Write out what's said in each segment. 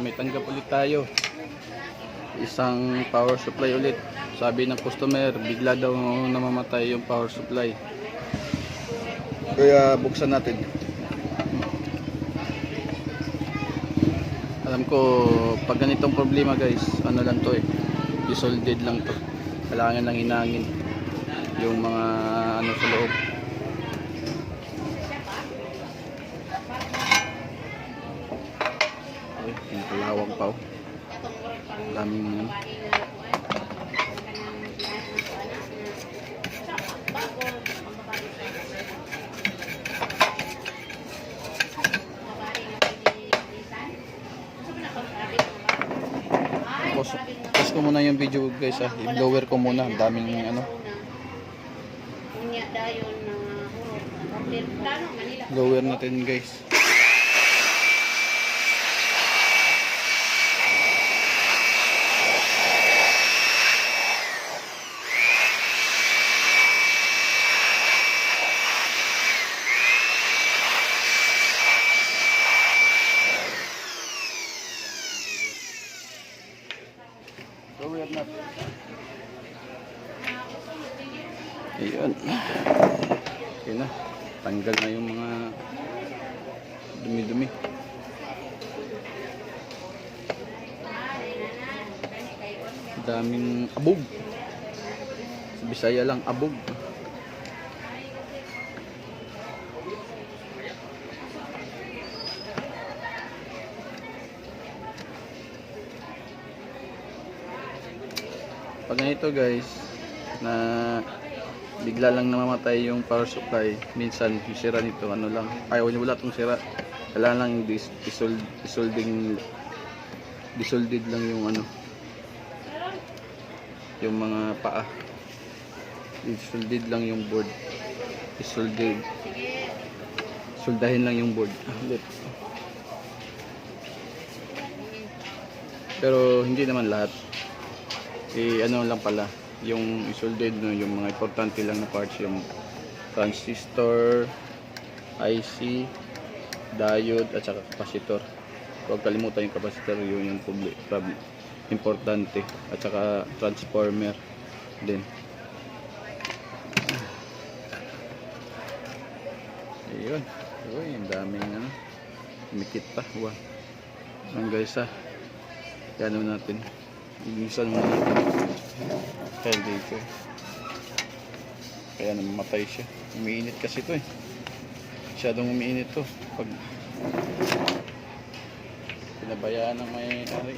may tanggap ulit tayo. Isang power supply ulit. Sabi ng customer, bigla daw namamatay yung power supply. Kaya buksan natin. Alam ko, pag ganitong problema guys, ano lang to isolded lang to. Kailangan lang hinangin yung mga ano sa loob. Ay, yung kalawang pa oh. Daming ano. Pause ko muna yung video guys ha. I-blower ko muna. Ang daming ano. Blower natin guys. Blower natin. Ayun. Okay na. Tanggal na yung mga dumi-dumi. Daming abog. Sa Bisaya lang abog. Pag ganito guys, na bigla lang namamatay yung power supply, minsan yung sira nito ano lang, ayaw niya wala itong sira, kailangan lang disolded lang yung ano, yung mga paa, disolded lang yung board, soldahin lang yung board ulit. Pero hindi naman lahat, ano lang pala yung isolded, no, yung mga importante lang na parts, yung transistor, IC, diode at saka capacitor. Huwag kalimutan yung capacitor, yun yung importante, at saka transformer din. Ayun, uy, ang daming ano, mikit pa. Wow. Ang guys ha, gano'n natin, ibisan muna natin. Kaya dito, kaya namamatay siya. Umiinit kasi ito masyadong umiinit to pag pinabayaan ng may-ari.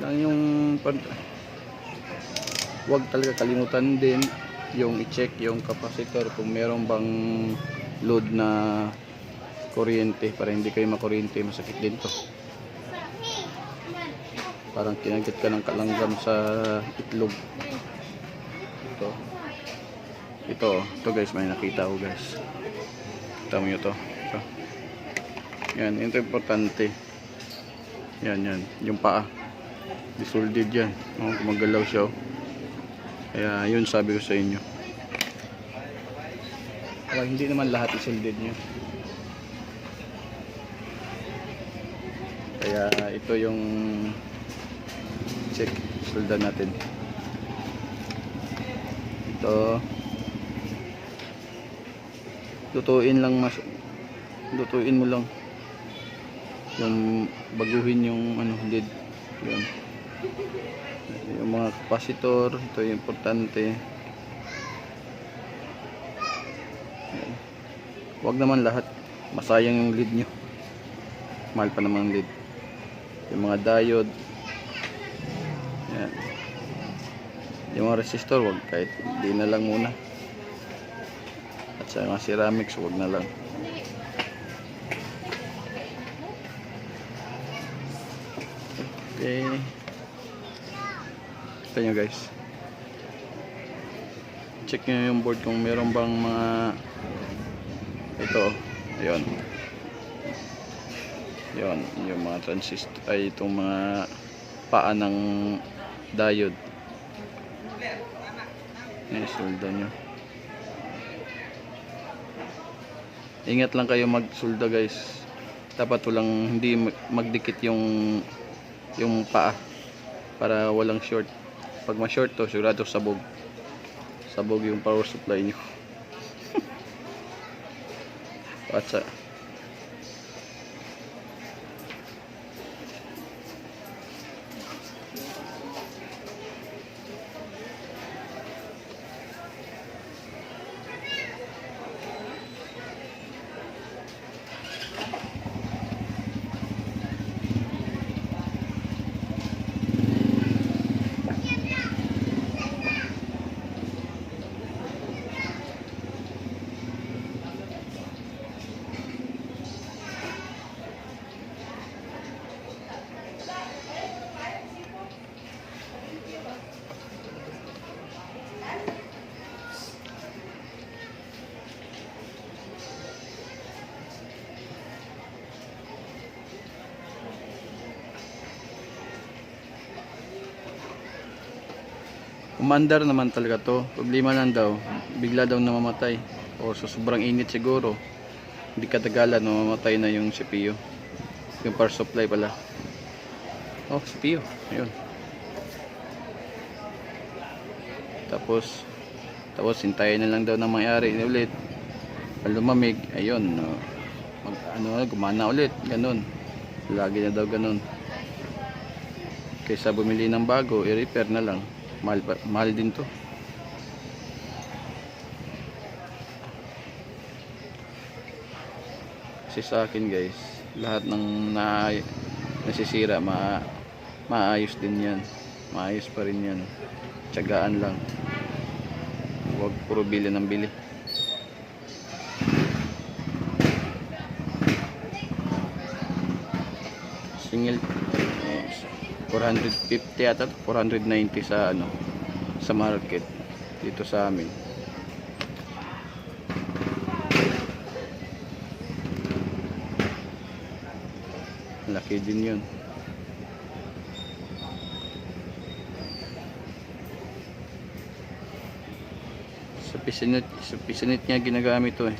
Lang yung huwag talaga kalimutan din yung i-check yung capacitor kung meron bang load na kuryente, para hindi kayo makuryente. Masakit din to, parang kinagit ka ng kalanggam sa itlog. Ito guys, may nakita ko guys, kita mo nyo to. Yan, ito importante. Yan yung paa disolded yan, gumagalaw siya kaya yun sabi ko sa inyo. Kaya hindi naman lahat isolded nyo, kaya ito yung check, solda natin. Ito lutuin mo lang yung baguhin yung ano, lid yun. Yung mga capacitor, ito yung importante. Huwag naman lahat, masayang yung lead nyo, mahal pa naman lead. Yung mga diode, yan. Yung mga resistor, huwag, kahit hindi na lang muna. At sa mga ceramics, huwag na lang. Okay, kita nyo guys, check nyo yung board kung meron bang mga ito, ayun, yung mga transistor, ay itong mga paa ng diode. Ayan, sulda nyo. Ingat lang kayo magsulda guys. Dapat walang, hindi magdikit yung paa para walang short. Pag ma-short to, sigurado sabog. Sabog yung power supply nyo. Watsa. Umandar naman talaga to. Problema lang daw, bigla daw namamatay. O sa sobrang init siguro. Hindi katagalan, namamatay na yung CPU. Yung power supply pala. Oh, CPU. Ayun. Tapos hintayin na lang daw ng may-ari ulit. Pag lumamig, ayun. Gumana ulit. Ganun. Lagi na daw ganun. Kaysa bumili ng bago, i-repair na lang. Mahal din to. Kasi sa akin guys, lahat ng nasisira maayos din yan. Maayos pa rin yan. Tiyagaan lang. Huwag puro bili ng bili. Single 450 at 490 sa sa market dito sa amin. Laki din yun. Sa pisinit niya ginagamit to eh.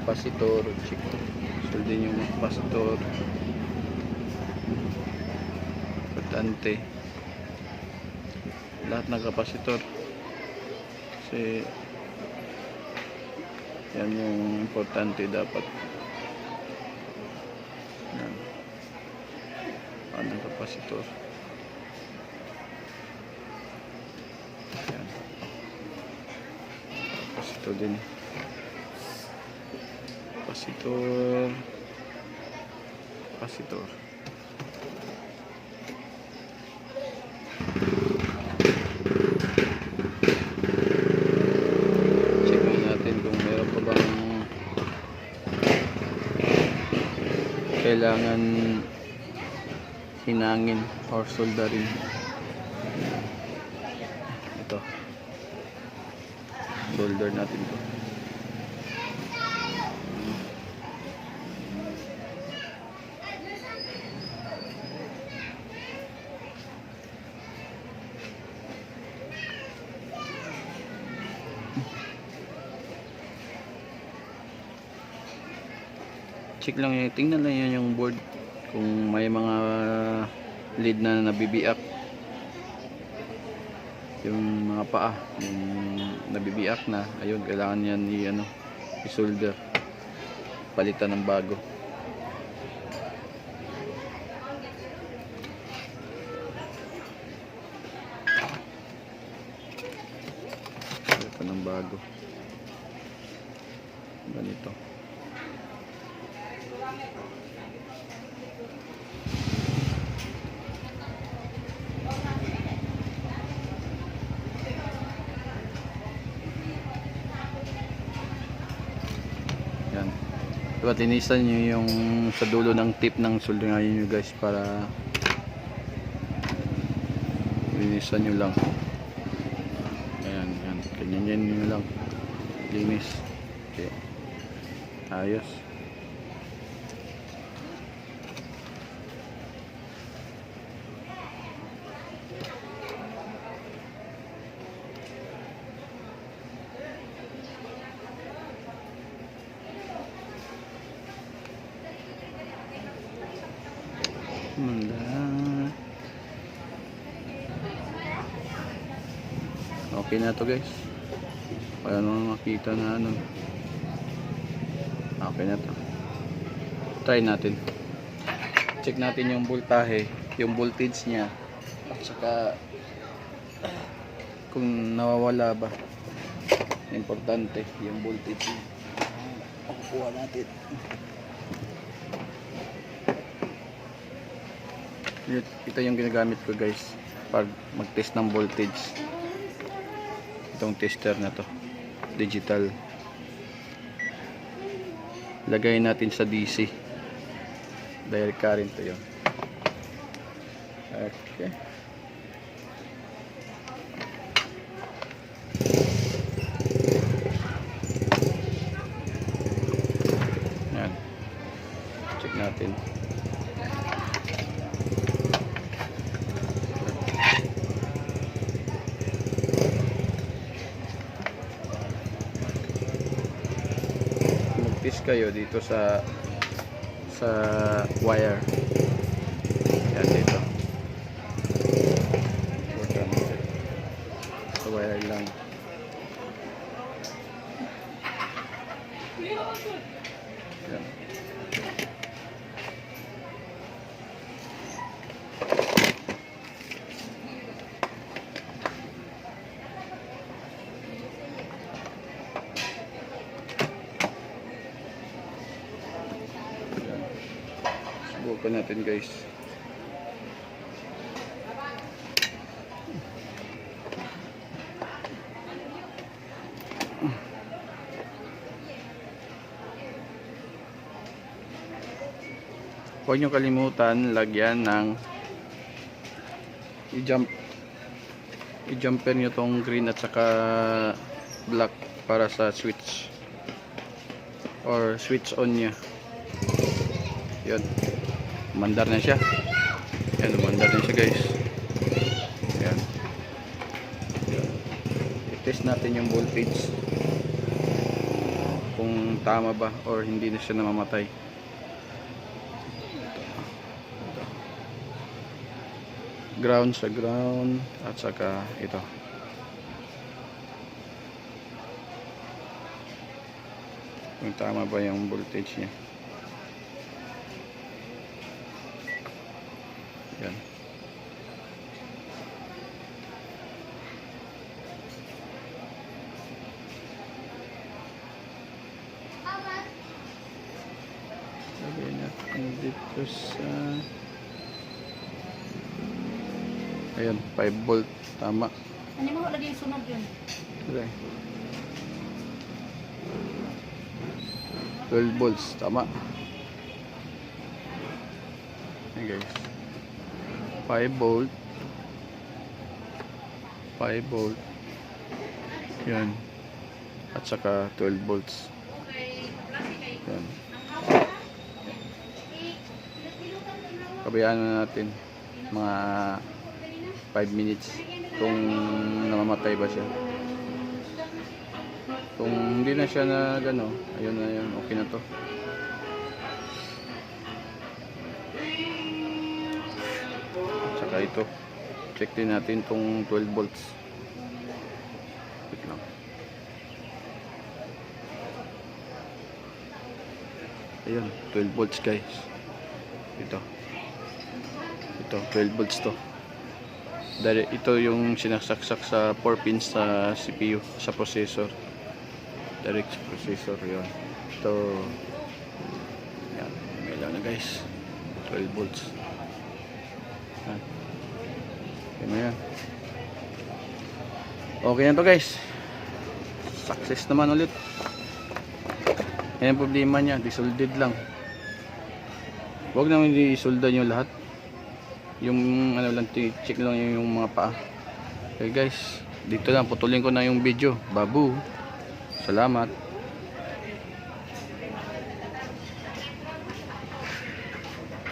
Kapasitor, check din yung kapasitor, importante lahat ng kapasitor kasi yan yung importante dapat. Yan ang kapasitor. Yan kapasitor din, kapasitor. Check natin kung meron pa bang kailangan hinangin or solderin. Ito, solder natin to. Check lang yun, tingnan lang yun yung board kung may mga lead na nabibiak, yung mga paa yung nabibiak na, ayun, kailangan yan i-solder, palitan ng bago. Palitan ng bago ganito. Yan. Diba, linisan nyo yung sa dulo ng tip ng soldering nyo guys, para linisan nyo lang. Ayan, yan. Ganyan nyo lang. Linis. Okay. Ayos. Manda. Okay na to guys. Para naman makita na ano. Okay na to. Try natin. Check natin yung voltahe, yung voltage niya. At saka kung nawawala ba. Importante yung voltage niya. Kukuha natin. Ito yung ginagamit ko guys pag mag-test ng voltage. Itong tester na to, digital. Lagay natin sa DC. Direct current to yun. Okay. Yan. Check natin. Mag-test kayo dito sa wire. Yan dito. Sa wire lang. Yan. Subukan natin guys. Huwag nyo kalimutan lagyan ng i-jumper nyo tong green at saka black para sa switch or switch on nya. Yun, umandar na siya. Yan, umandar na siya guys. Yan. I-test natin yung voltage kung tama ba or hindi na siya namamatay. Ground sa ground at saka ito. Kung tama ba yung voltage niya. Yan. Lagay natin dito sa ayan, 5 volt. Tama. Ano mo lagi yung sunod yun? Okay. 12 volts. Tama. Ayan guys. 5 volt. 5 volt. Yan. At saka 12 volts. Yan. Kabayaan na natin. Mga 5 minutes kung namamatay ba siya. Kung hindi na siya na gano, ayun na yun, okay na to. Tsaka ito, check din natin tong 12 volts. Wait lang. Ayun, 12 volts guys. Ito 12 volts to. Dahil ito yung sinasaksak sa 4 pins sa CPU, sa processor. Direct sa processor yun. Ito, yan, may lang na guys. 12 volts. Yan. Okay na yan. Okay na to guys. Success naman ulit. Yan ang problema niya, disolded lang. Huwag naman i-solda nyo lahat. Yung ano lang, check lang yung mga paa. Okay guys, dito lang, putulin ko na yung video. Babu, salamat.